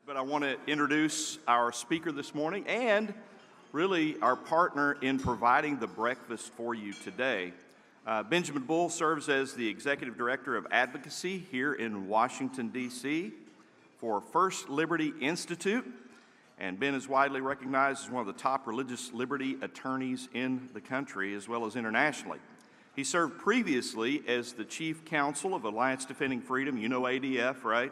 But I want to introduce our speaker this morning and really our partner in providing the breakfast for you today. Benjamin Bull serves as the Executive Director of Advocacy here in Washington, D.C. for First Liberty Institute, and Ben is widely recognized as one of the top religious liberty attorneys in the country as well as internationally. He served previously as the Chief Counsel of Alliance Defending Freedom, you know ADF, right?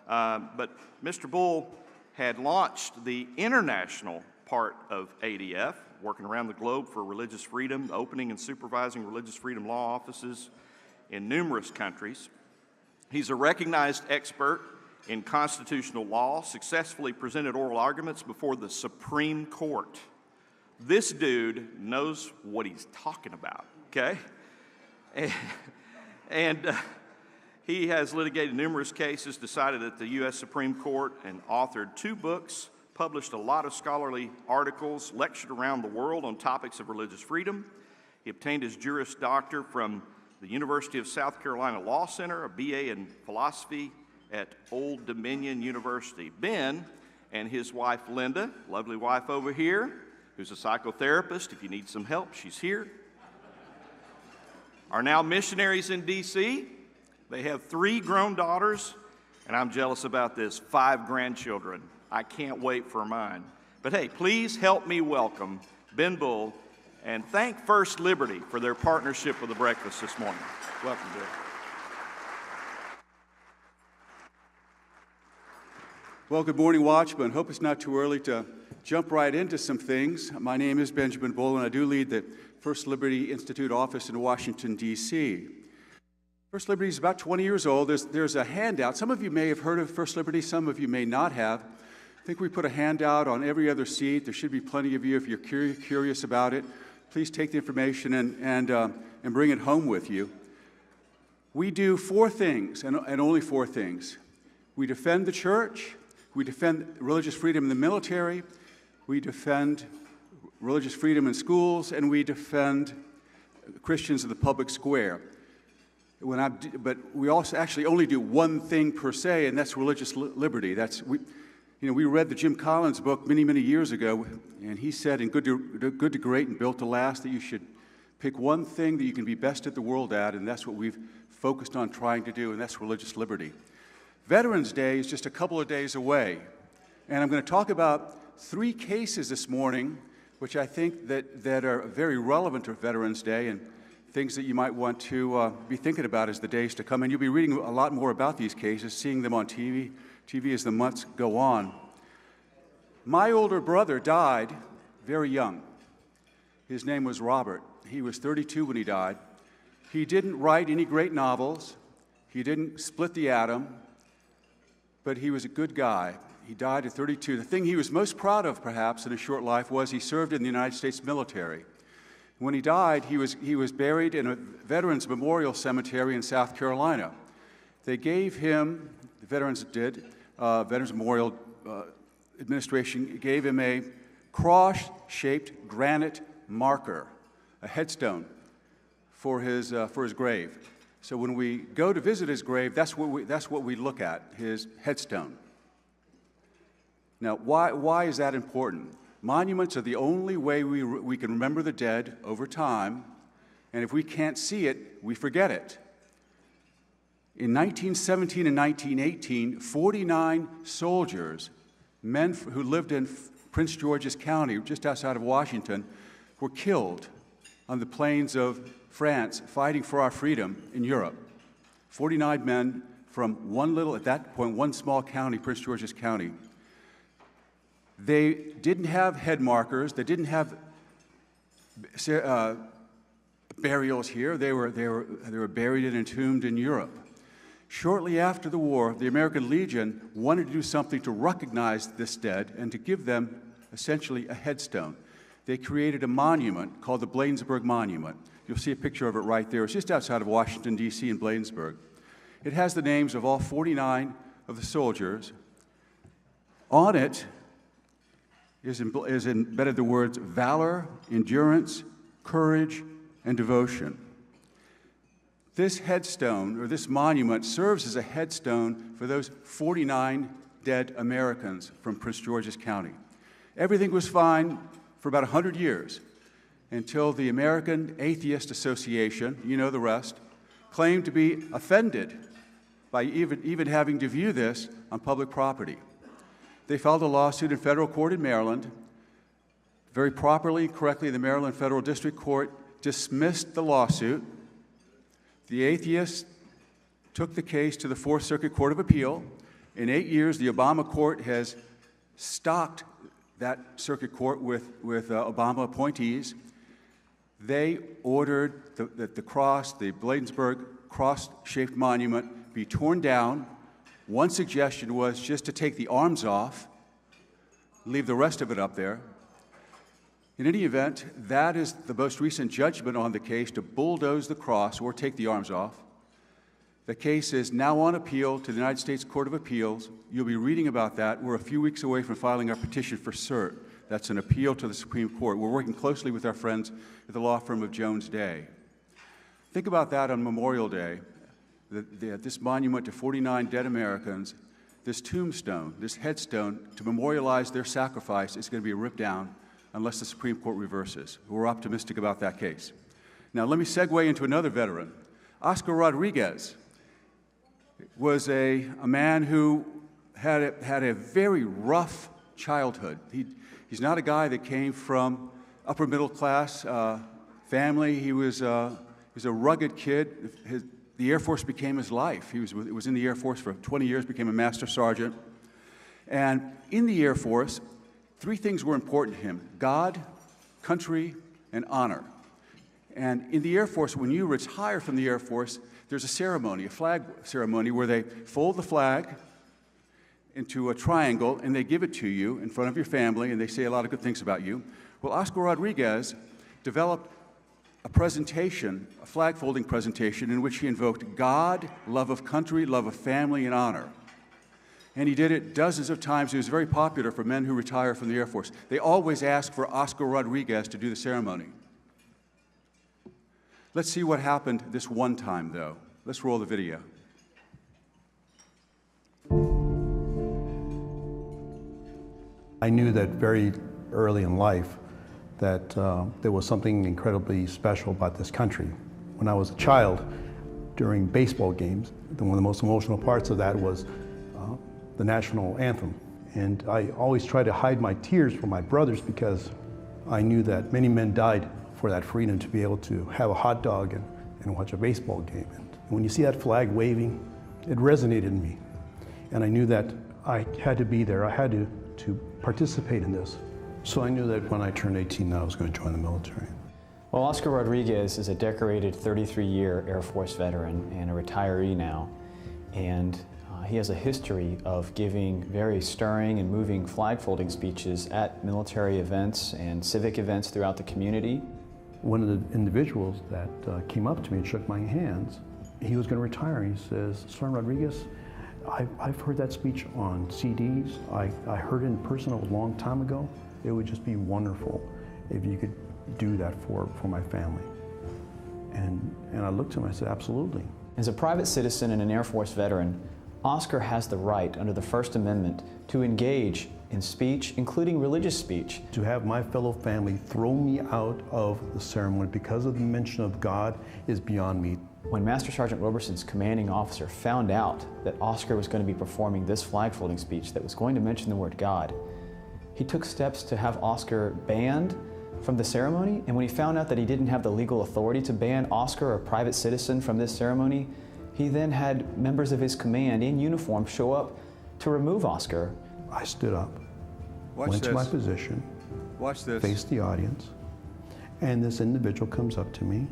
But Mr. Bull had launched the international part of ADF, working around the globe for religious freedom, opening and supervising religious freedom law offices in numerous countries. He's a recognized expert in constitutional law, successfully presented oral arguments before the Supreme Court. This dude knows what he's talking about, okay? And he has litigated numerous cases, decided at the U.S. Supreme Court, and authored 2 books, published a lot of scholarly articles, lectured around the world on topics of religious freedom. He obtained his Juris Doctor from the University of South Carolina Law Center, a BA in philosophy at Old Dominion University. Ben and his wife Linda, lovely wife over here, who's a psychotherapist. If you need some help, she's here, are now missionaries in D.C. They have 3 grown daughters, and I'm jealous about this, 5 grandchildren. I can't wait for mine. But hey, please help me welcome Ben Bull and thank First Liberty for their partnership with the breakfast this morning. Welcome, Ben. Well, good morning, Watchmen. Hope it's not too early to jump right into some things. My name is Benjamin Bull, and I do lead the First Liberty Institute office in Washington, D.C. First Liberty is about 20 years old. There's a handout. Some of you may have heard of First Liberty. Some of you may not have. I think we put a handout on every other seat. There should be plenty of you if you're curious about it. Please take the information and bring it home with you. We do 4 things, and only 4 things. We defend the church. We defend religious freedom in the military. We defend religious freedom in schools, and we defend Christians in the public square. But we also actually only do one thing per se, and that's religious liberty. We read the Jim Collins book many, many years ago, and he said in Good to Great and Built to Last that you should pick one thing that you can be best at the world at, and that's what we've focused on trying to do, and that's religious liberty. Veterans Day is just a couple of days away, and I'm going to talk about 3 cases this morning, which I think that are very relevant to Veterans Day and things that you might want to be thinking about as the days to come. And you'll be reading a lot more about these cases, seeing them on TV as the months go on. My older brother died very young. His name was Robert. He was 32 when he died. He didn't write any great novels. He didn't split the atom, but he was a good guy. He died at 32. The thing he was most proud of, perhaps, in his short life was he served in the United States military. When he died, he was buried in a Veterans Memorial Cemetery in South Carolina. They gave him, the veterans did, Veterans Memorial Administration gave him a cross-shaped granite marker, a headstone for his grave. So when we go to visit his grave, that's what we look at, his headstone. Now, why is that important? Monuments are the only way we can remember the dead over time, and if we can't see it, we forget it. In 1917 and 1918, 49 soldiers, men who lived in Prince George's County, just outside of Washington, were killed on the plains of France fighting for our freedom in Europe. 49 men from at that point, one small county, Prince George's County. They didn't have head markers. They didn't have burials here. They were buried and entombed in Europe. Shortly after the war, the American Legion wanted to do something to recognize this dead and to give them essentially a headstone. They created a monument called the Bladensburg Monument. You'll see a picture of it right there. It's just outside of Washington, D.C. in Bladensburg. It has the names of all 49 of the soldiers. On it is embedded the words valor, endurance, courage, and devotion. This headstone, or this monument, serves as a headstone for those 49 dead Americans from Prince George's County. Everything was fine for about 100 years until the American Atheist Association, you know the rest, claimed to be offended by even having to view this on public property. They filed a lawsuit in federal court in Maryland. Very properly and correctly, the Maryland Federal District Court dismissed the lawsuit. The atheists took the case to the Fourth Circuit Court of Appeal. In 8 years, the Obama court has stocked that circuit court with Obama appointees. They ordered that the cross, the Bladensburg cross-shaped monument, be torn down. One suggestion was just to take the arms off, leave the rest of it up there. In any event, that is the most recent judgment on the case, to bulldoze the cross or take the arms off. The case is now on appeal to the United States Court of Appeals. You'll be reading about that. We're a few weeks away from filing our petition for cert. That's an appeal to the Supreme Court. We're working closely with our friends at the law firm of Jones Day. Think about that on Memorial Day. This monument to 49 dead Americans, this tombstone, this headstone to memorialize their sacrifice is going to be ripped down unless the Supreme Court reverses. We're optimistic about that case. Now, let me segue into another veteran. Oscar Rodriguez was a man who had a very rough childhood. He's not a guy that came from upper middle class family. He was a rugged kid. The Air Force became his life. He was in the Air Force for 20 years, became a master sergeant. And in the Air Force, 3 things were important to him: God, country, and honor. And in the Air Force, when you retire from the Air Force, there's a ceremony, a flag ceremony, where they fold the flag into a triangle and they give it to you in front of your family, and they say a lot of good things about you. Well, Oscar Rodriguez developed a presentation, a flag folding presentation, in which he invoked God, love of country, love of family, and honor. And he did it dozens of times. He was very popular for men who retire from the Air Force. They always ask for Oscar Rodriguez to do the ceremony. Let's see what happened this one time, though. Let's roll the video. I knew that very early in life that there was something incredibly special about this country. When I was a child, during baseball games, one of the most emotional parts of that was the national anthem. And I always tried to hide my tears from my brothers because I knew that many men died for that freedom to be able to have a hot dog and watch a baseball game. And when you see that flag waving, it resonated in me. And I knew that I had to be there. I had to participate in this. So I knew that when I turned 18, I was going to join the military. Well, Oscar Rodriguez is a decorated 33-year Air Force veteran and a retiree now. And he has a history of giving very stirring and moving flag-folding speeches at military events and civic events throughout the community. One of the individuals that came up to me and shook my hands, he was going to retire. He says, Sergeant Rodriguez, I've heard that speech on CDs. I heard it in person a long time ago. It would just be wonderful if you could do that for my family. And I looked at him and I said, absolutely. As a private citizen and an Air Force veteran, Oscar has the right under the First Amendment to engage in speech, including religious speech. To have my fellow family throw me out of the ceremony because of the mention of God is beyond me. When Master Sergeant Roberson's commanding officer found out that Oscar was going to be performing this flag-folding speech that was going to mention the word God, he took steps to have Oscar banned from the ceremony. And when he found out that he didn't have the legal authority to ban Oscar, a private citizen, from this ceremony, he then had members of his command in uniform show up to remove Oscar. I stood up, Watch went this. to my position, Watch this. faced the audience, and this individual comes up to me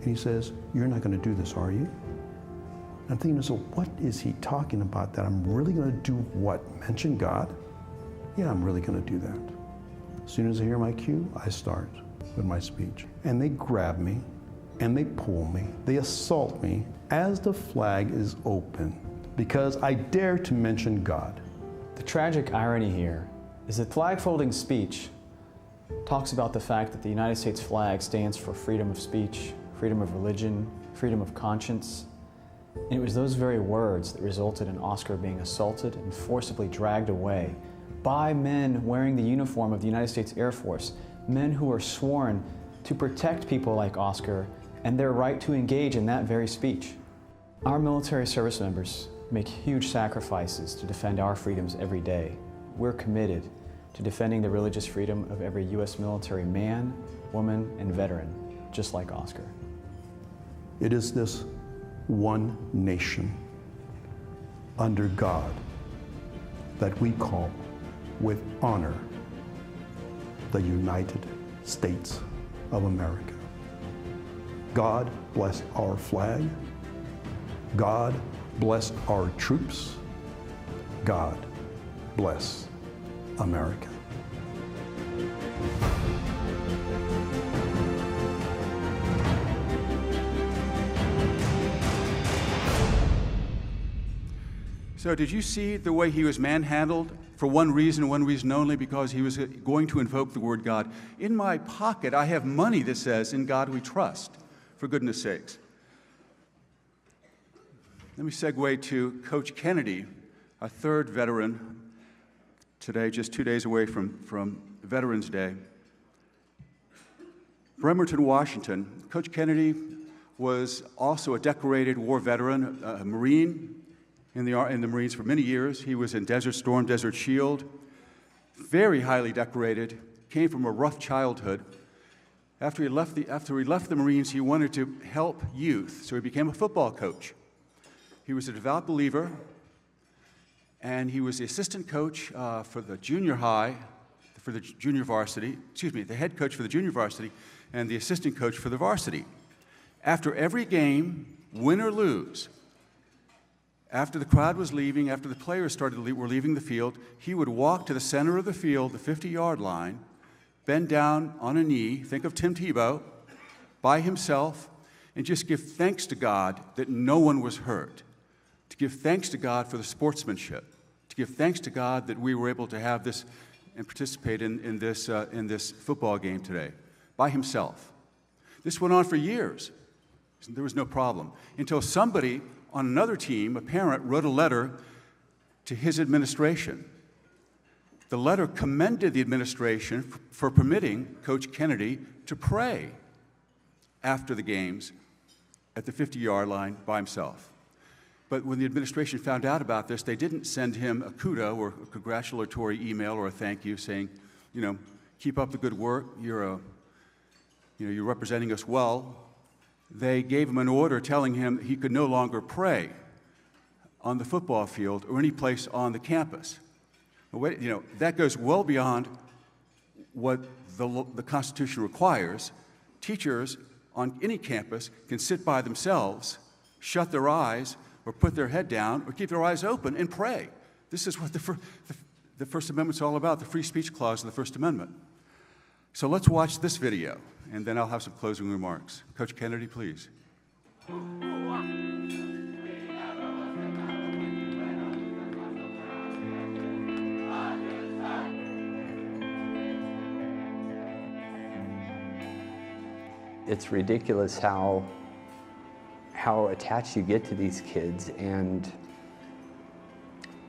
and he says, you're not going to do this, are you? I'm thinking, so what is he talking about? That I'm really going to do what? Mention God? Yeah, I'm really going to do that. As soon as I hear my cue, I start with my speech. And they grab me, and they pull me, they assault me as the flag is open, because I dare to mention God. The tragic irony here is that flag-folding speech talks about the fact that the United States flag stands for freedom of speech, freedom of religion, freedom of conscience. And it was those very words that resulted in Oscar being assaulted and forcibly dragged away by men wearing the uniform of the United States Air Force, men who were sworn to protect people like Oscar and their right to engage in that very speech. Our military service members make huge sacrifices to defend our freedoms every day. We're committed to defending the religious freedom of every U.S. military man, woman, and veteran, just like Oscar. It is this one nation under God that we call with honor the United States of America. God bless our flag. God bless our troops. God bless America. So did you see the way he was manhandled for one reason only, because he was going to invoke the word God? In my pocket, I have money that says, "In God we trust," for goodness sakes. Let me segue to Coach Kennedy, a third veteran today, just 2 days away from Veterans Day. Bremerton, Washington. Coach Kennedy was also a decorated war veteran, a Marine in the Marines for many years. He was in Desert Storm, Desert Shield, very highly decorated, came from a rough childhood. After he left the Marines, he wanted to help youth, so he became a football coach. He was a devout believer, and he was the assistant coach for the junior high, for the junior varsity, the head coach for the junior varsity, and the assistant coach for the varsity. After every game, win or lose, after the crowd was leaving, after the players were leaving the field, he would walk to the center of the field, the 50-yard line, bend down on a knee, think of Tim Tebow, by himself, and just give thanks to God that no one was hurt, to give thanks to God for the sportsmanship, to give thanks to God that we were able to have this and participate in this football game today, by himself. This went on for years. There was no problem, until somebody on another team, a parent, wrote a letter to his administration. The letter commended the administration for permitting Coach Kennedy to pray after the games at the 50-yard line by himself. But when the administration found out about this, they didn't send him a kudo or a congratulatory email or a thank you saying, keep up the good work, you're representing us well. They gave him an order telling him he could no longer pray on the football field or any place on the campus. That goes well beyond what the Constitution requires. Teachers on any campus can sit by themselves, shut their eyes, or put their head down, or keep their eyes open and pray. This is what the First Amendment's all about, the free speech clause of the First Amendment. So let's watch this video, and then I'll have some closing remarks. Coach Kennedy, please. It's ridiculous how attached you get to these kids, and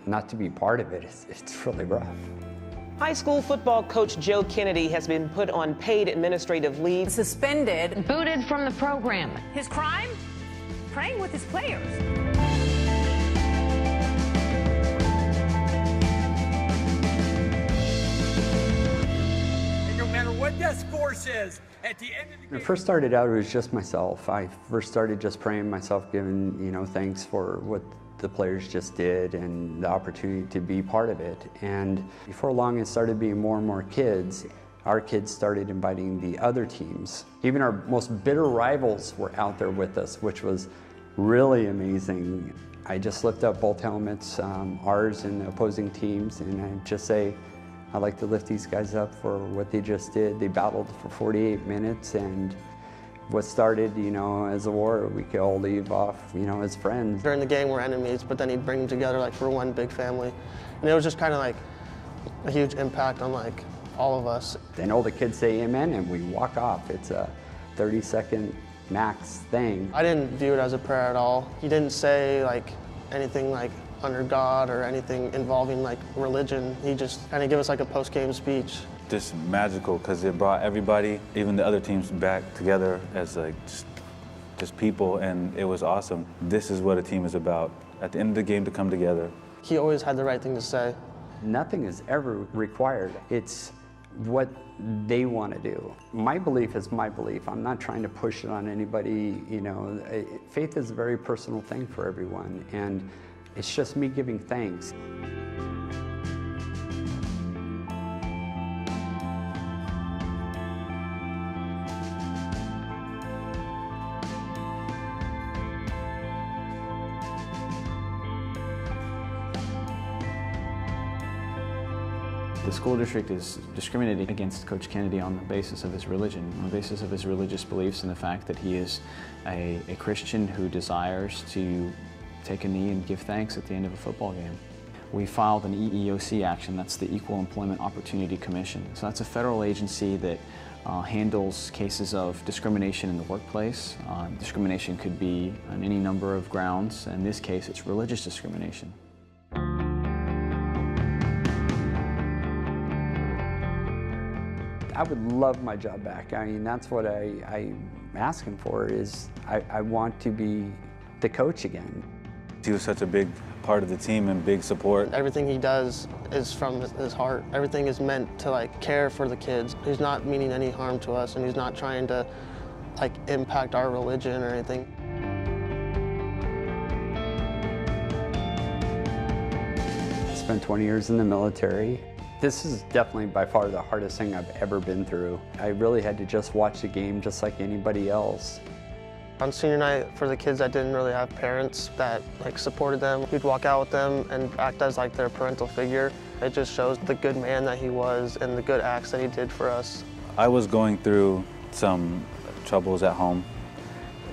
not to be part of it, it's really rough. High school football coach Joe Kennedy has been put on paid administrative leave. Suspended. Booted from the program. His crime? Praying with his players. And no matter what that score says, at the end of the game... When it first started out, it was just myself. I first started just praying myself, giving, thanks for what the players just did and the opportunity to be part of it. And before long, it started being more and more kids. Our kids started inviting the other teams. Even our most bitter rivals were out there with us, which was really amazing. I just lift up both helmets, ours and the opposing teams, and I just say, I'd like to lift these guys up for what they just did. They battled for 48 minutes, and what started, as a war, we could all leave off, as friends. During the game, we're enemies, but then he'd bring them together like for one big family. And it was just kind of like a huge impact on all of us. Then all the kids say amen, and we walk off. It's a 30-second Mac's thing. I didn't view it as a prayer at all. He didn't say like anything like under God or anything involving like religion. He just kind of gave us like a post-game speech. Just magical because it brought everybody, even the other teams, back together as like just people, and it was awesome. This is what a team is about. At the end of the game, to come together. He always had the right thing to say. Nothing is ever required. It's what they want to do. My belief is my belief. I'm not trying to push it on anybody. You know, faith is a very personal thing for everyone, and it's just me giving thanks. The school district is discriminating against Coach Kennedy on the basis of his religion, on the basis of his religious beliefs and the fact that he is a Christian who desires to take a knee and give thanks at the end of a football game. We filed an EEOC action, that's the Equal Employment Opportunity Commission. So that's a federal agency that handles cases of discrimination in the workplace. Discrimination could be on any number of grounds. In this case, it's religious discrimination. I would love my job back. I mean, that's what I'm asking for is I want to be the coach again. He was such a big part of the team and big support. Everything he does is from his heart. Everything is meant to like care for the kids. He's not meaning any harm to us, and he's not trying to like impact our religion or anything. I spent 20 years in the military. This is definitely by far the hardest thing I've ever been through. I really had to just watch the game just like anybody else. On senior night, for the kids that didn't really have parents that like supported them, we'd walk out with them and act as like their parental figure. It just shows the good man that he was and the good acts that he did for us. I was going through some troubles at home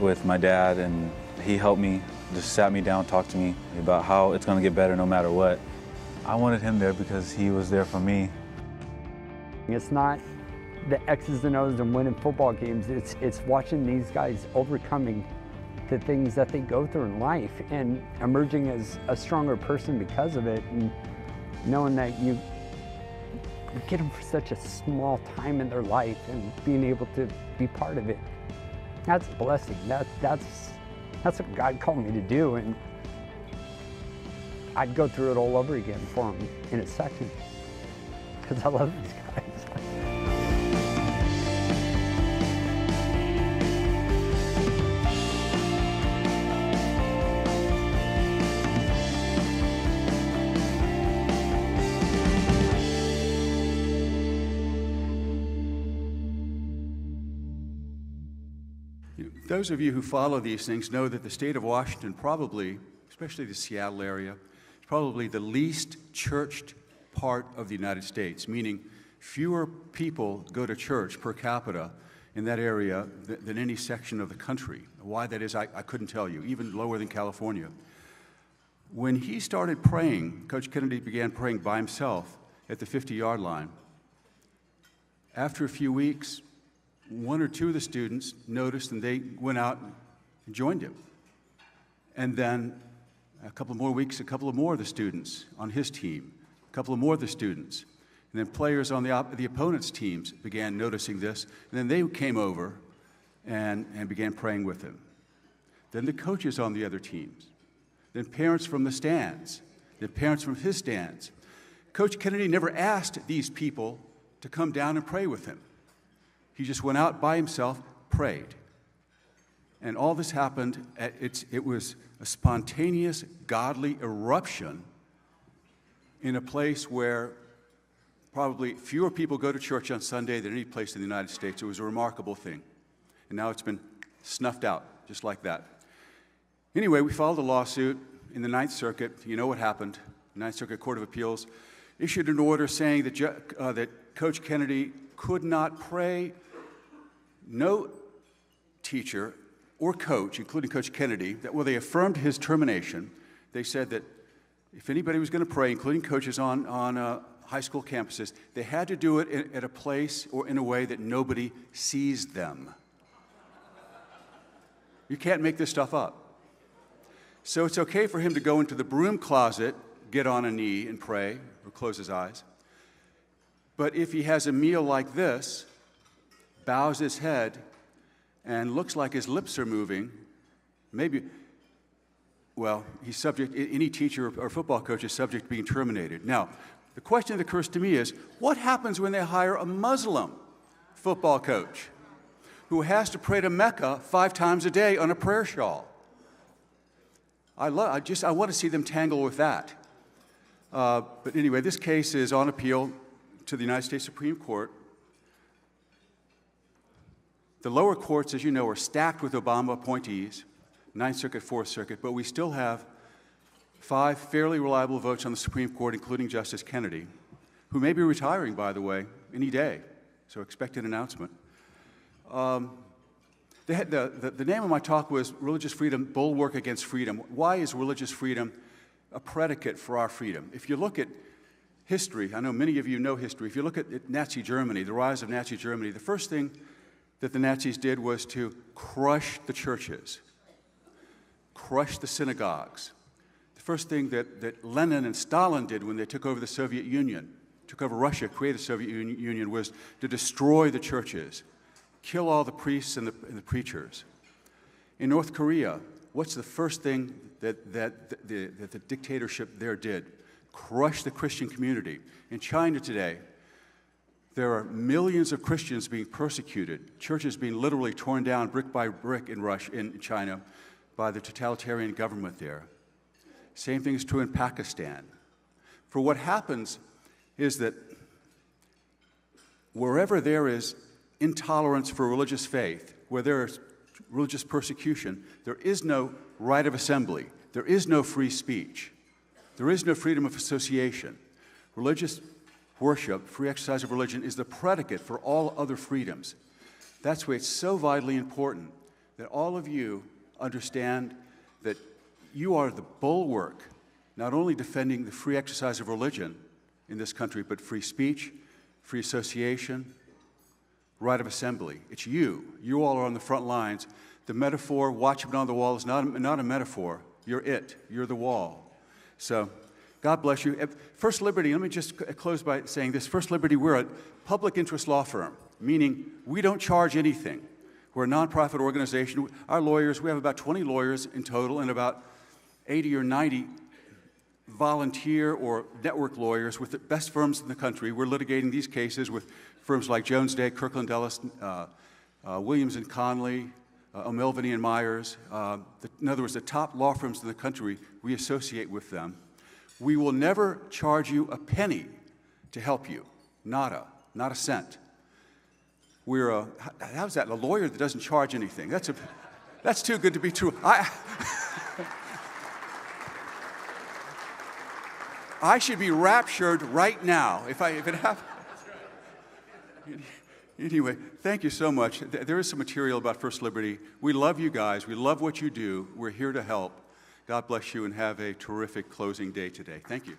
with my dad, and he helped me, just sat me down, talked to me about how it's going to get better no matter what. I wanted him there because he was there for me. It's not the X's and O's and winning football games. It's watching these guys overcoming the things that they go through in life and emerging as a stronger person because of it, and knowing that you get them for such a small time in their life and being able to be part of it. That's a blessing. That's what God called me to do, and I'd go through it all over again for them in a second, because I love these guys. Those of you who follow these things know that the state of Washington probably, especially the Seattle area, is probably the least churched part of the United States, meaning fewer people go to church per capita in that area than any section of the country. Why that is, I couldn't tell you, even lower than California. When he started praying, Coach Kennedy began praying by himself at the 50-yard line. After a few weeks, one or two of the students noticed, and they went out and joined him. And then a couple more weeks, a couple of more of the students on his team, a couple of more of the students. And then players on the opponent's teams began noticing this, and then they came over and began praying with him. Then the coaches on the other teams, then parents from the stands, then parents from his stands. Coach Kennedy never asked these people to come down and pray with him. He just went out by himself, prayed. And all this happened, it was a spontaneous, godly eruption in a place where probably fewer people go to church on Sunday than any place in the United States. It was a remarkable thing. And now it's been snuffed out, just like that. Anyway, we filed a lawsuit in the Ninth Circuit. You know what happened. The Ninth Circuit Court of Appeals issued an order saying that Coach Kennedy could not pray. No teacher or coach, including Coach Kennedy, they affirmed his termination. They said that if anybody was going to pray, including coaches on high school campuses, they had to do it at a place or in a way that nobody sees them. You can't make this stuff up. So it's okay for him to go into the broom closet, get on a knee and pray, or close his eyes. But if he has a meal like this, bows his head, and looks like his lips are moving, maybe, well, he's subject, any teacher or football coach is subject to being terminated. Now, the question that occurs to me is, what happens when they hire a Muslim football coach who has to pray to Mecca 5 times a day on a prayer shawl? I want to see them tangle with that. But anyway, this case is on appeal to the United States Supreme Court. The lower courts, as you know, are stacked with Obama appointees, Ninth Circuit, Fourth Circuit, but we still have 5 fairly reliable votes on the Supreme Court, including Justice Kennedy, who may be retiring, by the way, any day, so expect an announcement. The name of my talk was Religious Freedom, Bulwark Against Freedom. Why is religious freedom a predicate for our freedom? If you look at history, I know many of you know history, if you look at Nazi Germany, the rise of Nazi Germany, the first thing that the Nazis did was to crush the churches, crush the synagogues. The first thing that Lenin and Stalin did when they took over the Soviet Union, took over Russia, created the Soviet Union, was to destroy the churches, kill all the priests and the preachers. In North Korea, what's the first thing that the dictatorship there did? Crush the Christian community. In China today, there are millions of Christians being persecuted, churches being literally torn down brick by brick in China by the totalitarian government there. Same thing is true in Pakistan. For what happens is that wherever there is intolerance for religious faith, where there is religious persecution, there is no right of assembly. There is no free speech. There is no freedom of association. Religious worship, free exercise of religion, is the predicate for all other freedoms. That's why it's so vitally important that all of you understand that you are the bulwark, not only defending the free exercise of religion in this country, but free speech, free association, right of assembly. It's you. You all are on the front lines. The metaphor, Watchmen on the wall, is not a metaphor. You're it. You're the wall. So, God bless you. First Liberty, let me just close by saying this. First Liberty, we're a public interest law firm, meaning we don't charge anything. We're a nonprofit organization. Our lawyers, we have about 20 lawyers in total and about 80 or 90 volunteer or network lawyers with the best firms in the country. We're litigating these cases with firms like Jones Day, Kirkland Ellis, Williams and Conley, O'Melveny and Myers. In other words, the top law firms in the country, we associate with them. We will never charge you a penny to help you. Nada, not a cent. We're how's that? A lawyer that doesn't charge anything. That's too good to be true. I should be raptured right now if it happened. Anyway, thank you so much. There is some material about First Liberty. We love you guys. We love what you do. We're here to help. God bless you and have a terrific closing day today. Thank you.